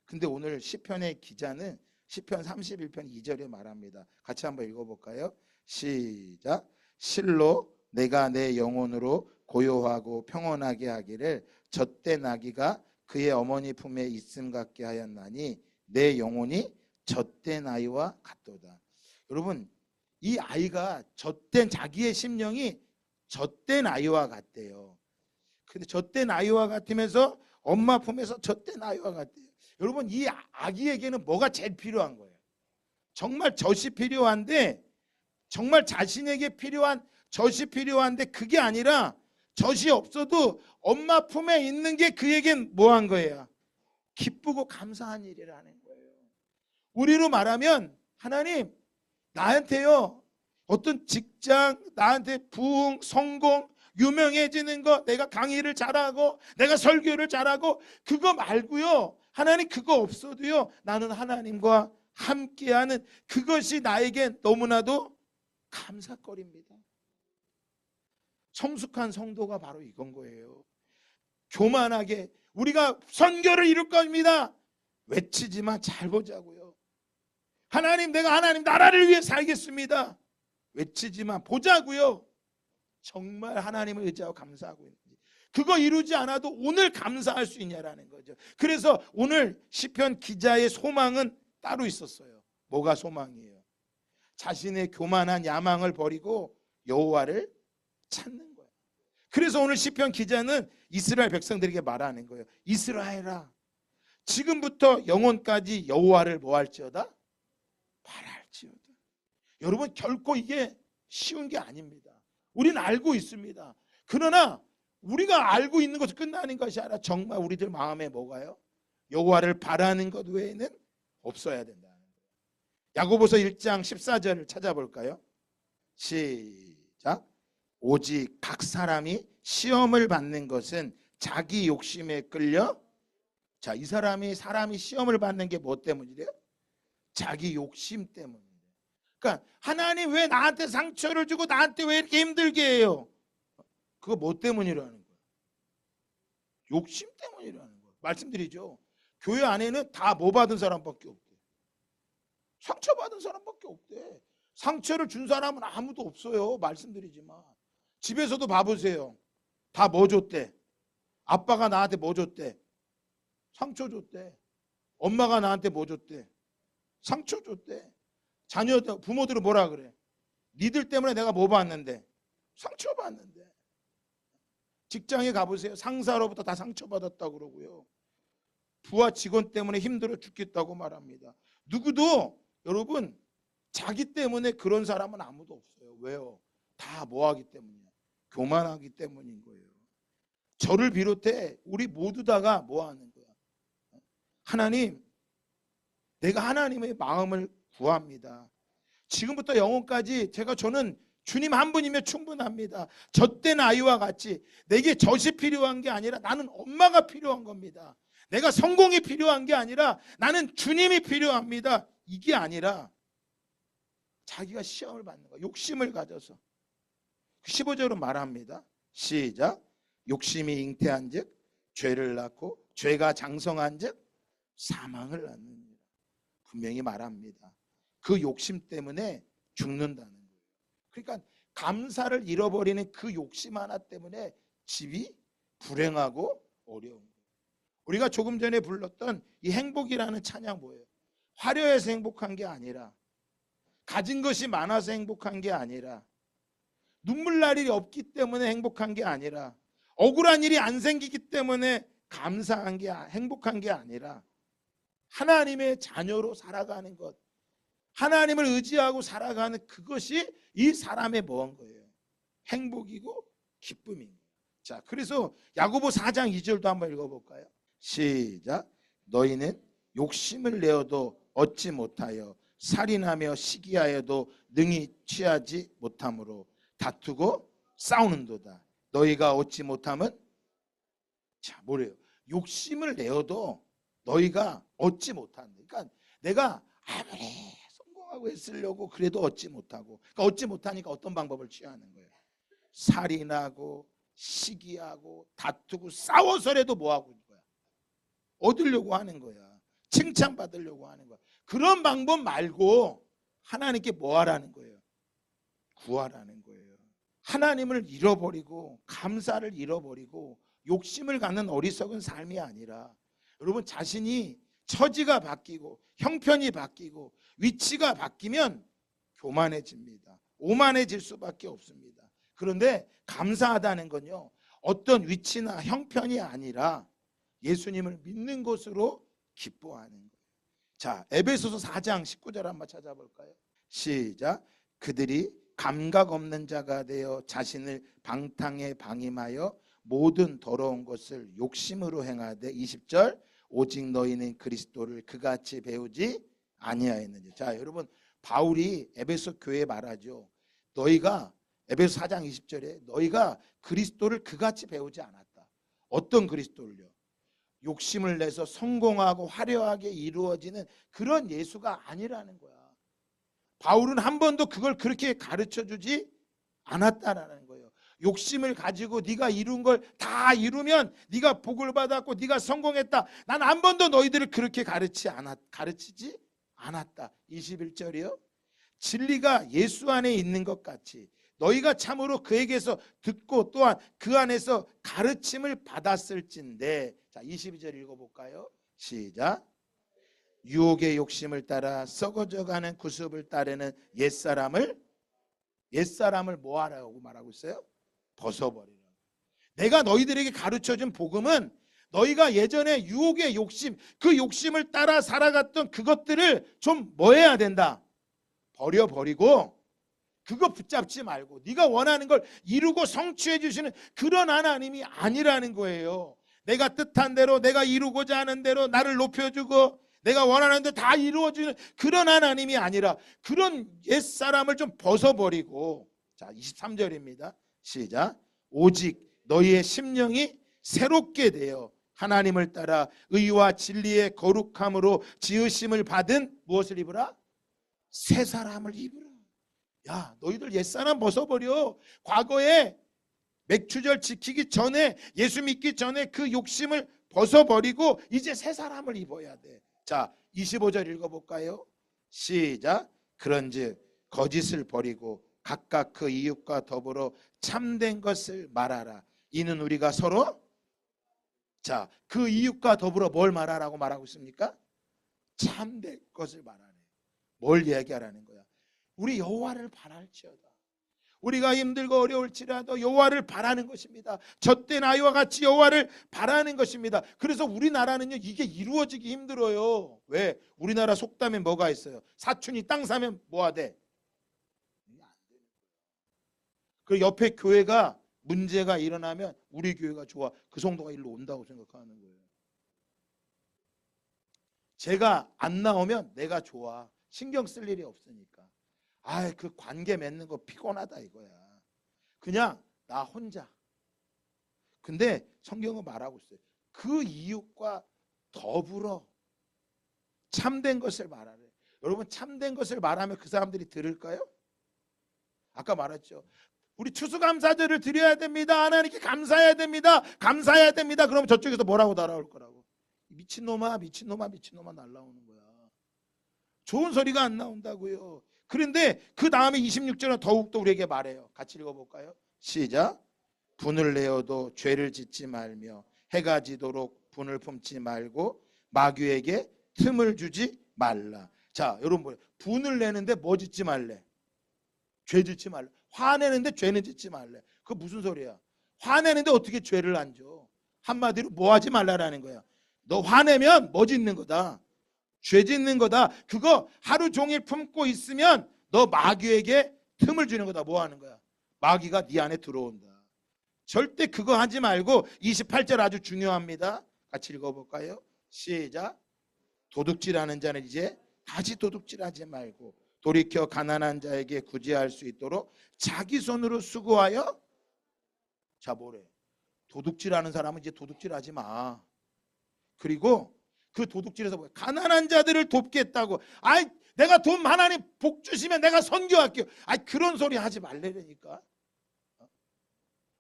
Speaker 1: 근데 오늘 시편의 기자는 시편 31편 2절에 말합니다. 같이 한번 읽어볼까요? 시작. 실로 내가 내 영혼으로 고요하고 평온하게 하기를 젖된 아기가 그의 어머니 품에 있음 같게 하였나니 내 영혼이 젖된 아이와 같도다. 여러분, 이 아이가 젖된, 자기의 심령이 젖된 아이와 같대요. 근데 젖된 아이와 같으면서 엄마 품에서 젖된 아이와 같대요. 여러분, 이 아기에게는 뭐가 제일 필요한 거예요? 정말 젖이 필요한데, 정말 자신에게 필요한 젖이 필요한데, 그게 아니라 젖이 없어도 엄마 품에 있는 게 그에겐 뭐한 거예요? 기쁘고 감사한 일이라는 거예요. 우리로 말하면 하나님, 나한테요 어떤 직장, 나한테 부흥, 성공, 유명해지는 거, 내가 강의를 잘하고 내가 설교를 잘하고 그거 말고요, 하나님 그거 없어도요 나는 하나님과 함께하는 그것이 나에게 너무나도 감사거리입니다. 성숙한 성도가 바로 이건 거예요. 교만하게 우리가 선교를 이룰 겁니다 외치지만 잘 보자고요. 하나님, 내가 하나님 나라를 위해 살겠습니다 외치지만 보자고요. 정말 하나님을 의지하고 감사하고 있는지, 그거 이루지 않아도 오늘 감사할 수 있냐라는 거죠. 그래서 오늘 시편 기자의 소망은 따로 있었어요. 뭐가 소망이에요? 자신의 교만한 야망을 버리고 여호와를 찾는 거예요. 그래서 오늘 시편 기자는 이스라엘 백성들에게 말하는 거예요. 이스라엘아, 지금부터 영원까지 여호와를 뭐 할지어다? 바랄지어다. 여러분, 결코 이게 쉬운 게 아닙니다. 우리는 알고 있습니다. 그러나 우리가 알고 있는 것이 끝나는 것이 아니라 정말 우리들 마음에 뭐가요? 여호와를 바라는 것 외에는 없어야 된다는 거예요. 야고보서 1장 14절을 찾아볼까요? 시작. 오직 각 사람이 시험을 받는 것은 자기 욕심에 끌려. 자, 이 사람이 시험을 받는 게 뭐 때문이래요? 자기 욕심 때문이에요. 그러니까 하나님 왜 나한테 상처를 주고 나한테 왜 이렇게 힘들게 해요? 그거 뭐 때문이라는 거예요? 욕심 때문이라는 거예요. 말씀드리죠. 교회 안에는 다 뭐 받은 사람밖에 없대. 상처받은 사람밖에 없대. 상처를 준 사람은 아무도 없어요. 말씀드리지만 집에서도 봐보세요. 다 뭐 줬대? 아빠가 나한테 뭐 줬대? 상처 줬대. 엄마가 나한테 뭐 줬대? 상처 줬대. 자녀들, 부모들은 뭐라 그래? 니들 때문에 내가 뭐 받는데? 상처 받는데. 직장에 가보세요. 상사로부터 다 상처받았다고 그러고요. 부하 직원 때문에 힘들어 죽겠다고 말합니다. 누구도 여러분 자기 때문에 그런 사람은 아무도 없어요. 왜요? 다 뭐하기 때문이야? 교만하기 때문인 거예요. 저를 비롯해 우리 모두 다가 뭐하는 거야? 하나님, 내가 하나님의 마음을 구합니다. 지금부터 영혼까지 저는 주님 한 분이면 충분합니다. 젖된 아이와 같이 내게 젖이 필요한 게 아니라 나는 엄마가 필요한 겁니다. 내가 성공이 필요한 게 아니라 나는 주님이 필요합니다. 이게 아니라 자기가 시험을 받는 거야. 욕심을 가져서 15절로 말합니다. 시작. 욕심이 잉태한 즉 죄를 낳고 죄가 장성한 즉 사망을 낳느니라. 분명히 말합니다. 그 욕심 때문에 죽는다는 거예요. 그러니까 감사를 잃어버리는 그 욕심 하나 때문에 집이 불행하고 어려운 거예요. 우리가 조금 전에 불렀던 이 행복이라는 찬양 뭐예요? 화려해서 행복한 게 아니라, 가진 것이 많아서 행복한 게 아니라, 눈물 날 일이 없기 때문에 행복한 게 아니라, 억울한 일이 안 생기기 때문에 감사한 게 행복한 게 아니라, 하나님의 자녀로 살아가는 것, 하나님을 의지하고 살아가는 그것이 이 사람의 뭐한 거예요? 행복이고 기쁨인 거예요. 자, 그래서 야고보 4장 2절도 한번 읽어볼까요? 시작. 너희는 욕심을 내어도 얻지 못하여 살인하며 시기하여도 능히 취하지 못함으로 다투고 싸우는도다. 너희가 얻지 못함은, 자, 뭐래요? 욕심을 내어도 너희가 얻지 못한다. 그러니까 내가 아무리 성공하고 했으려고 그래도 얻지 못하고, 그러니까 얻지 못하니까 어떤 방법을 취하는 거예요? 살인하고 시기하고 다투고 싸워서라도 뭐하고 있는 거야? 얻으려고 하는 거야. 칭찬받으려고 하는 거야. 그런 방법 말고 하나님께 뭐 하라는 거예요? 구하라는 거예요. 하나님을 잃어버리고 감사를 잃어버리고 욕심을 갖는 어리석은 삶이 아니라 여러분 자신이 처지가 바뀌고 형편이 바뀌고 위치가 바뀌면 교만해집니다. 오만해질 수밖에 없습니다. 그런데 감사하다는 건요, 어떤 위치나 형편이 아니라 예수님을 믿는 것으로 기뻐하는 거예요. 자, 에베소서 4장 19절 한번 찾아볼까요? 시작. 그들이 감각 없는 자가 되어 자신을 방탕에 방임하여 모든 더러운 것을 욕심으로 행하되 20절 오직 너희는 그리스도를 그같이 배우지 아니하였느냐. 자, 여러분 바울이 에베소 교회에 말하죠. 너희가 에베소 4장 20절에 너희가 그리스도를 그같이 배우지 않았다. 어떤 그리스도를요? 욕심을 내서 성공하고 화려하게 이루어지는 그런 예수가 아니라는 거야. 바울은 한 번도 그걸 그렇게 가르쳐주지 않았다라는 거예요. 욕심을 가지고 네가 이룬 걸 다 이루면 네가 복을 받았고 네가 성공했다. 난 한 번도 너희들을 그렇게 가르치지 않았다. 21절이요. 진리가 예수 안에 있는 것 같이 너희가 참으로 그에게서 듣고 또한 그 안에서 가르침을 받았을진데. 자, 22절 읽어볼까요? 시작. 유혹의 욕심을 따라 썩어져가는 구습을 따르는 옛사람을 뭐하라고 말하고 있어요? 벗어버리라. 내가 너희들에게 가르쳐준 복음은 너희가 예전에 유혹의 욕심, 그 욕심을 따라 살아갔던 그것들을 좀 뭐 해야 된다? 버려버리고 그거 붙잡지 말고 네가 원하는 걸 이루고 성취해 주시는 그런 하나님이 아니라는 거예요. 내가 뜻한 대로 내가 이루고자 하는 대로 나를 높여주고 내가 원하는 대로 다 이루어지는 그런 하나님이 아니라 그런 옛사람을 좀 벗어버리고. 자, 23절입니다. 시작. 오직 너희의 심령이 새롭게 되어 하나님을 따라 의와 진리의 거룩함으로 지으심을 받은 무엇을 입으라? 새 사람을 입으라. 야, 너희들 옛사람 벗어버려. 과거에 맥추절 지키기 전에 예수 믿기 전에 그 욕심을 벗어버리고 이제 새 사람을 입어야 돼. 자, 25절 읽어볼까요? 시작. 그런즉 거짓을 버리고 각각 그 이웃과 더불어 참된 것을 말하라. 이는 우리가 서로. 자, 그 이웃과 더불어 뭘 말하라고 말하고 있습니까? 참된 것을 말하네. 뭘 얘기하라는 거야? 우리 여호와를 바랄지어다. 우리가 힘들고 어려울지라도 여호와를 바라는 것입니다. 젖된 아이와 같이 여호와를 바라는 것입니다. 그래서 우리나라는요, 이게 이루어지기 힘들어요. 왜? 우리나라 속담에 뭐가 있어요? 사촌이 땅 사면 뭐가 돼? 그 옆에 교회가 문제가 일어나면 우리 교회가 좋아. 그 성도가 일로 온다고 생각하는 거예요. 제가 안 나오면 내가 좋아. 신경 쓸 일이 없으니까. 그 관계 맺는 거 피곤하다 이거야. 그냥 나 혼자. 근데 성경은 말하고 있어요. 그 이웃과 더불어 참된 것을 말하래. 여러분, 참된 것을 말하면 그 사람들이 들을까요? 아까 말했죠. 우리 추수감사절을 드려야 됩니다. 하나님께 감사해야 됩니다. 감사해야 됩니다. 그러면 저쪽에서 뭐라고 날아올 거라고? 미친놈아, 미친놈아, 미친놈아 날라오는 거야. 좋은 소리가 안 나온다고요. 그런데 그 다음에 26절은 더욱더 우리에게 말해요. 같이 읽어볼까요? 시작. 분을 내어도 죄를 짓지 말며 해가 지도록 분을 품지 말고 마귀에게 틈을 주지 말라. 자, 여러분 뭐예요? 분을 내는데 뭐 짓지 말래? 죄 짓지 말래. 화내는데 죄는 짓지 말래. 그거 무슨 소리야? 화내는데 어떻게 죄를 안 줘? 한마디로 뭐 하지 말라라는 거야. 너 화내면 뭐 짓는 거다? 죄 짓는 거다. 그거 하루 종일 품고 있으면 너 마귀에게 틈을 주는 거다. 뭐 하는 거야? 마귀가 네 안에 들어온다. 절대 그거 하지 말고 28절 아주 중요합니다. 같이 읽어볼까요? 시작. 도둑질하는 자는 이제 다시 도둑질하지 말고 돌이켜 가난한 자에게 구제할 수 있도록 자기 손으로 수고하여. 자, 뭐래? 도둑질하는 사람은 이제 도둑질하지 마. 그리고 그 도둑질에서 뭐야? 가난한 자들을 돕겠다고. 내가 돈 하나님 복 주시면 내가 선교할게요. 그런 소리 하지 말래니까.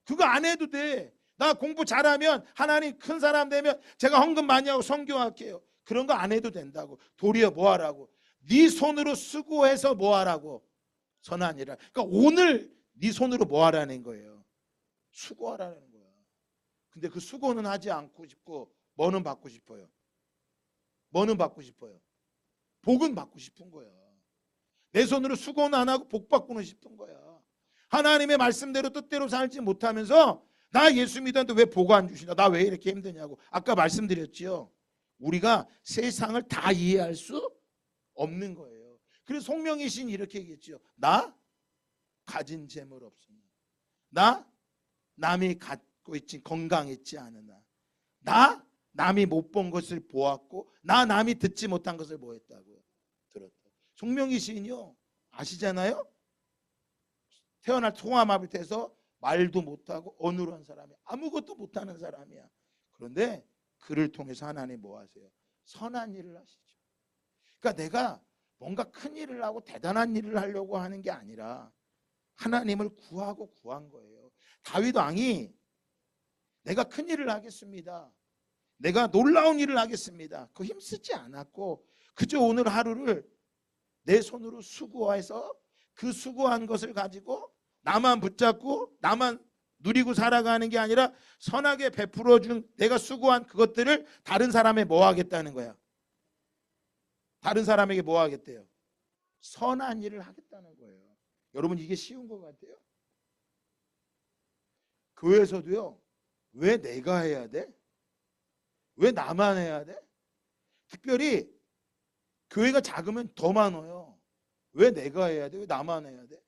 Speaker 1: 그거 안 해도 돼. 나 공부 잘하면 하나님 큰 사람 되면 제가 헌금 많이 하고 선교할게요. 그런 거 안 해도 된다고. 도리어 뭐 하라고? 네 손으로 수고해서 뭐 하라고? 선한 일을. 그러니까 오늘 네 손으로 뭐 하라는 거예요? 수고하라는 거야. 근데 그 수고는 하지 않고 싶고 뭐는 받고 싶어요? 뭐는 받고 싶어요? 복은 받고 싶은 거야. 내 손으로 수고는 안 하고 복 받고는 싶은 거야. 하나님의 말씀대로 뜻대로 살지 못하면서 나 예수 믿었는데 왜 복 안 주시나? 나 왜 이렇게 힘드냐고. 아까 말씀드렸지요. 우리가 세상을 다 이해할 수 없는 거예요. 그래서 송명희 시인이 이렇게 얘기했죠. 나 가진 재물 없으나, 나 남이 갖고 있지 건강했지 않으나, 나 남이 못 본 것을 보았고, 나 남이 듣지 못한 것을 뭐 했다고요? 들었다. 송명희 시인이요, 아시잖아요? 태어날 송아마비 돼서 말도 못하고 어눌한 사람이야. 아무것도 못하는 사람이야. 그런데 그를 통해서 하나님 뭐 하세요? 선한 일을 하시죠. 그러니까 내가 뭔가 큰 일을 하고 대단한 일을 하려고 하는 게 아니라 하나님을 구하고 구한 거예요. 다윗 왕이 내가 큰 일을 하겠습니다, 내가 놀라운 일을 하겠습니다, 그 힘쓰지 않았고 그저 오늘 하루를 내 손으로 수고해서 그 수고한 것을 가지고 나만 붙잡고 나만 누리고 살아가는 게 아니라 선하게 베풀어준 내가 수고한 그것들을 다른 사람에 뭐 하겠다는 거야? 다른 사람에게 뭐 하겠대요? 선한 일을 하겠다는 거예요. 여러분, 이게 쉬운 것 같아요? 교회에서도요, 왜 내가 해야 돼? 왜 나만 해야 돼? 특별히 교회가 작으면 더 많아요. 왜 내가 해야 돼? 왜 나만 해야 돼?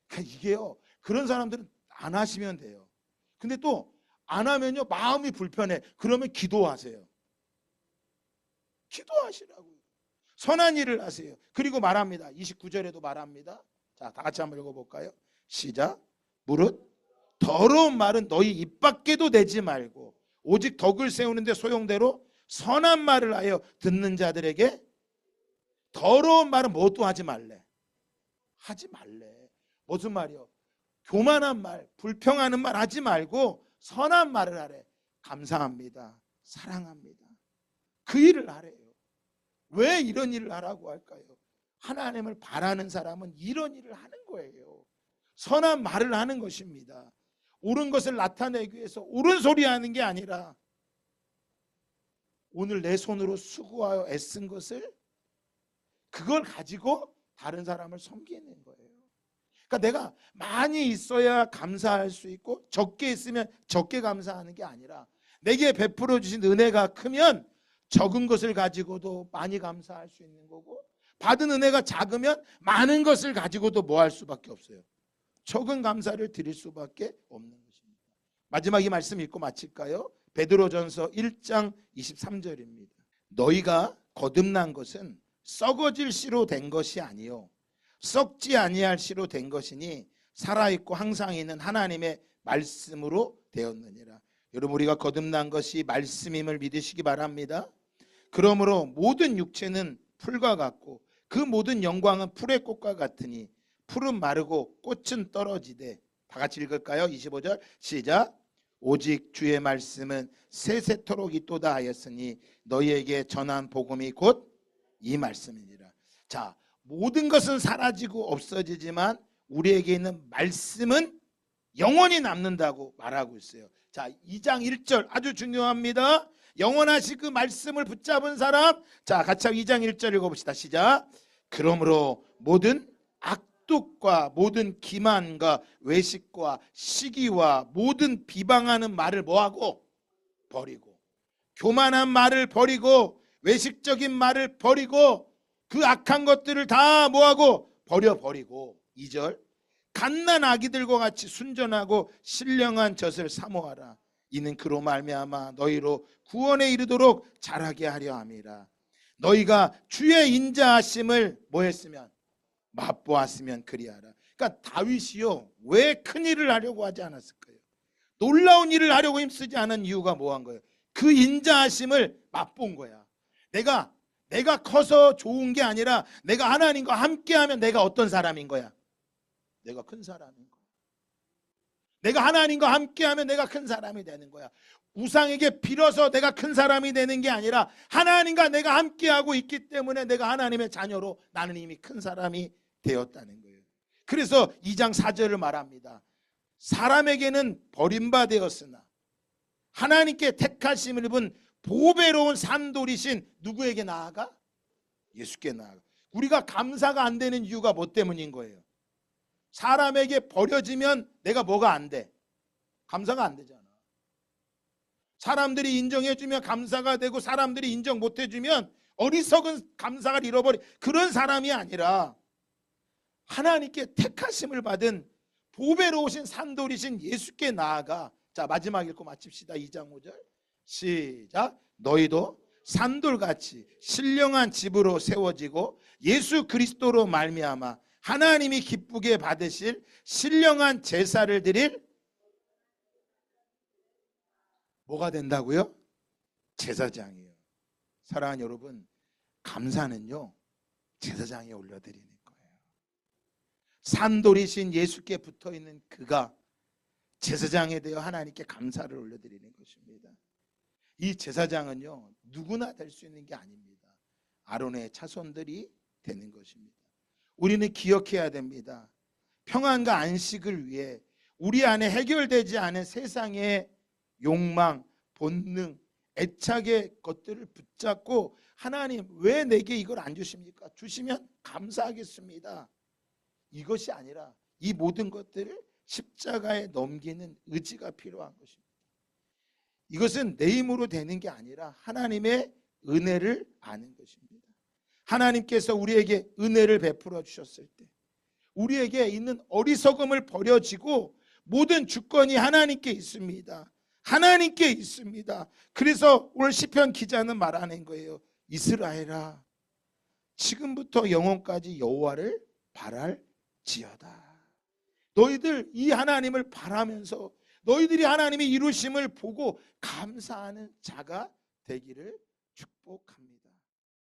Speaker 1: 그러니까 이게요, 그런 사람들은 안 하시면 돼요. 근데 또 안 하면요 마음이 불편해. 그러면 기도하세요. 기도하시라고요. 선한 일을 하세요. 그리고 말합니다. 29절에도 말합니다. 자, 다 같이 한번 읽어볼까요? 시작. 무릇 더러운 말은 너희 입 밖에도 내지 말고 오직 덕을 세우는데 소용대로 선한 말을 하여 듣는 자들에게. 더러운 말은 뭣도 하지 말래. 하지 말래. 무슨 말이요? 교만한 말, 불평하는 말 하지 말고 선한 말을 하래. 감사합니다, 사랑합니다, 그 일을 하래요. 왜 이런 일을 하라고 할까요? 하나님을 바라는 사람은 이런 일을 하는 거예요. 선한 말을 하는 것입니다. 옳은 것을 나타내기 위해서 옳은 소리 하는 게 아니라 오늘 내 손으로 수고하여 애쓴 것을 그걸 가지고 다른 사람을 섬기는 거예요. 그러니까 내가 많이 있어야 감사할 수 있고 적게 있으면 적게 감사하는 게 아니라 내게 베풀어 주신 은혜가 크면 적은 것을 가지고도 많이 감사할 수 있는 거고, 받은 은혜가 작으면 많은 것을 가지고도 뭐 할 수밖에 없어요? 적은 감사를 드릴 수밖에 없는 것입니다. 마지막 이 말씀 읽고 마칠까요? 베드로전서 1장 23절입니다. 너희가 거듭난 것은 썩어질 씨로 된 것이 아니요 썩지 아니할 씨로 된 것이니 살아있고 항상 있는 하나님의 말씀으로 되었느니라. 여러분, 우리가 거듭난 것이 말씀임을 믿으시기 바랍니다. 그러므로 모든 육체는 풀과 같고 그 모든 영광은 풀의 꽃과 같으니 풀은 마르고 꽃은 떨어지되. 다 같이 읽을까요? 25절 시작. 오직 주의 말씀은 세세토록 있도다 하였으니 너희에게 전한 복음이 곧 이 말씀이니라. 자, 모든 것은 사라지고 없어지지만 우리에게 있는 말씀은 영원히 남는다고 말하고 있어요. 자, 2장 1절 아주 중요합니다. 영원하신 그 말씀을 붙잡은 사람. 자, 같이 2장 1절 읽어봅시다. 시작. 그러므로 모든 악독과 모든 기만과 외식과 시기와 모든 비방하는 말을 뭐하고? 버리고. 교만한 말을 버리고 외식적인 말을 버리고 그 악한 것들을 다 뭐하고? 버려버리고. 2절 갓난 아기들과 같이 순전하고 신령한 젖을 사모하라. 이는 그로 말미암아 너희로 구원에 이르도록 자라게 하려 함이라. 너희가 주의 인자하심을 뭐 했으면? 맛보았으면 그리하라. 그러니까 다윗이요, 왜 큰 일을 하려고 하지 않았을까요? 놀라운 일을 하려고 힘쓰지 않은 이유가 뭐한 거예요? 그 인자하심을 맛본 거야. 내가 커서 좋은 게 아니라 내가 하나님과 함께하면 내가 어떤 사람인 거야? 내가 큰 사람인 거야. 내가 하나님과 함께하면 내가 큰 사람이 되는 거야. 우상에게 빌어서 내가 큰 사람이 되는 게 아니라 하나님과 내가 함께하고 있기 때문에 내가 하나님의 자녀로 나는 이미 큰 사람이 되었다는 거예요. 그래서 2장 4절을 말합니다. 사람에게는 버림받았으나 하나님께 택하심을 입은 보배로운 산돌이신 누구에게 나아가? 예수께 나아가. 우리가 감사가 안 되는 이유가 뭐 때문인 거예요? 사람에게 버려지면 내가 뭐가 안 돼? 감사가 안 되잖아. 사람들이 인정해주면 감사가 되고 사람들이 인정 못해주면 어리석은 감사가 잃어버린 그런 사람이 아니라 하나님께 택하심을 받은 보배로우신 산돌이신 예수께 나아가. 자, 마지막 읽고 마칩시다. 2장 5절 시작. 너희도 산돌같이 신령한 집으로 세워지고 예수 그리스도로 말미암아 하나님이 기쁘게 받으실 신령한 제사를 드릴 뭐가 된다고요? 제사장이에요. 사랑하는 여러분, 감사는요 제사장에 올려드리는 거예요. 산돌이신 예수께 붙어있는 그가 제사장에 대해 하나님께 감사를 올려드리는 것입니다. 이 제사장은요 누구나 될 수 있는 게 아닙니다. 아론의 자손들이 되는 것입니다. 우리는 기억해야 됩니다. 평안과 안식을 위해 우리 안에 해결되지 않은 세상의 욕망, 본능, 애착의 것들을 붙잡고 하나님 왜 내게 이걸 안 주십니까? 주시면 감사하겠습니다. 이것이 아니라 이 모든 것들을 십자가에 넘기는 의지가 필요한 것입니다. 이것은 내 힘으로 되는 게 아니라 하나님의 은혜를 아는 것입니다. 하나님께서 우리에게 은혜를 베풀어 주셨을 때 우리에게 있는 어리석음을 버려지고 모든 주권이 하나님께 있습니다. 하나님께 있습니다. 그래서 오늘 시편 기자는 말하는 거예요. 이스라엘아, 지금부터 영원까지 여호와를 바랄지어다. 너희들 이 하나님을 바라면서 너희들이 하나님의 이루심을 보고 감사하는 자가 되기를 축복합니다.